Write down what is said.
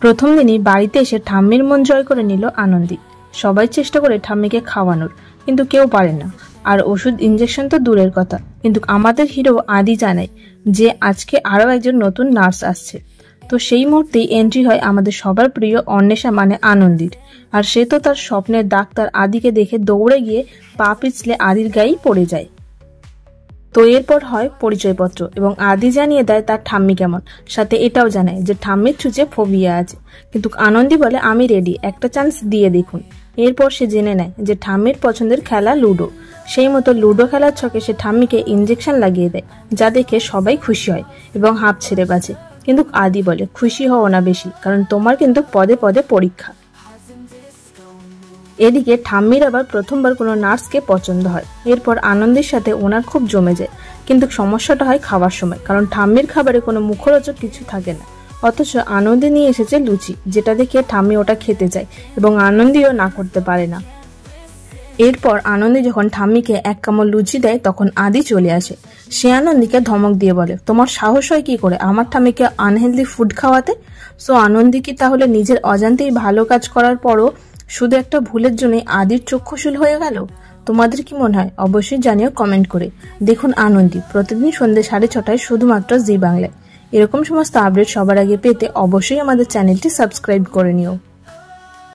প্রথম দিনই বাড়িতে এসে ঠাম্মির মন জয় করে নিল আনন্দী। সবাই চেষ্টা করে ঠাম্মিকে খাওয়ানোর, কিন্তু কেউ পারে না। আর ওষুধ ইঞ্জেকশন তো দূরের কথা, কিন্তু আমাদের হিরো আদি জানায় যে আজকে আরো একজন নতুন নার্স আসছে। তো সেই মুহূর্তেই এন্ট্রি হয় আমাদের সবার প্রিয় অন্বেষা মানে আনন্দীর। আর সে তো তার স্বপ্নের ডাক্তার আদিকে দেখে দৌড়ে গিয়ে পা পিছলে আদির গায়েই পড়ে যায়। তো এরপর হয় পরিচয়পত্র এবং আদি জানিয়ে দেয় তার ঠাম্মি কেমন, সাথে এটাও জানায় যে ঠাম্মির ছুঁচে ফোবিয়া আছে। কিন্তু আনন্দী বলে আমি রেডি, একটা চান্স দিয়ে দেখুন। এরপর সে জেনে নেয় যে ঠাম্মির পছন্দের খেলা লুডো। সেই মতো লুডো খেলার ছকে সে ঠাম্মিকে ইঞ্জেকশন লাগিয়ে দেয়, যা দেখে সবাই খুশি হয় এবং হাঁপ ছেড়ে বাঁচে। কিন্তু আদি বলে খুশি হও না বেশি, কারণ তোমার কিন্তু পদে পদে পরীক্ষা। এদিকে ঠাম্মির আবার প্রথমবার কোনো নার্সকে পছন্দ হয়। এরপর আনন্দের সাথে ওনার খুব জমে যায়, কিন্তু সমস্যাটা হয় খাওয়ার সময়, কারণ ঠাম্মির খাবারে কোনো মুখরোচক কিছু থাকে না। অথচ আনন্দে নিয়ে এসেছে লুচি, যেটা দেখে ঠাম্মি ওটা খেতে চায় এবং আনন্দীও না করতে পারে না। এরপর আনন্দী যখন ঠাম্মিকে এক কামড় লুচি দেয় তখন আদি চলে আসে। সে আনন্দীকে ধমক দিয়ে বলে তোমার সাহস হয় কি করে আমার ঠাম্মিকে আনহেলদি ফুড খাওয়াতে। সো আনন্দী কি তাহলে নিজের অজান্তেই ভালো কাজ করার পরও শুধু একটা ভুলের জন্য আদির চক্ষুশূল হয়ে গেল? তোমাদের কি মনে হয় অবশ্যই জানিও কমেন্ট করে। দেখুন আনন্দী প্রতিদিন সন্ধ্যে 6:30 শুধুমাত্র জি বাংলায়। এরকম সমস্ত আপডেট সবার আগে পেতে অবশ্যই আমাদের চ্যানেলটি সাবস্ক্রাইব করে নিও।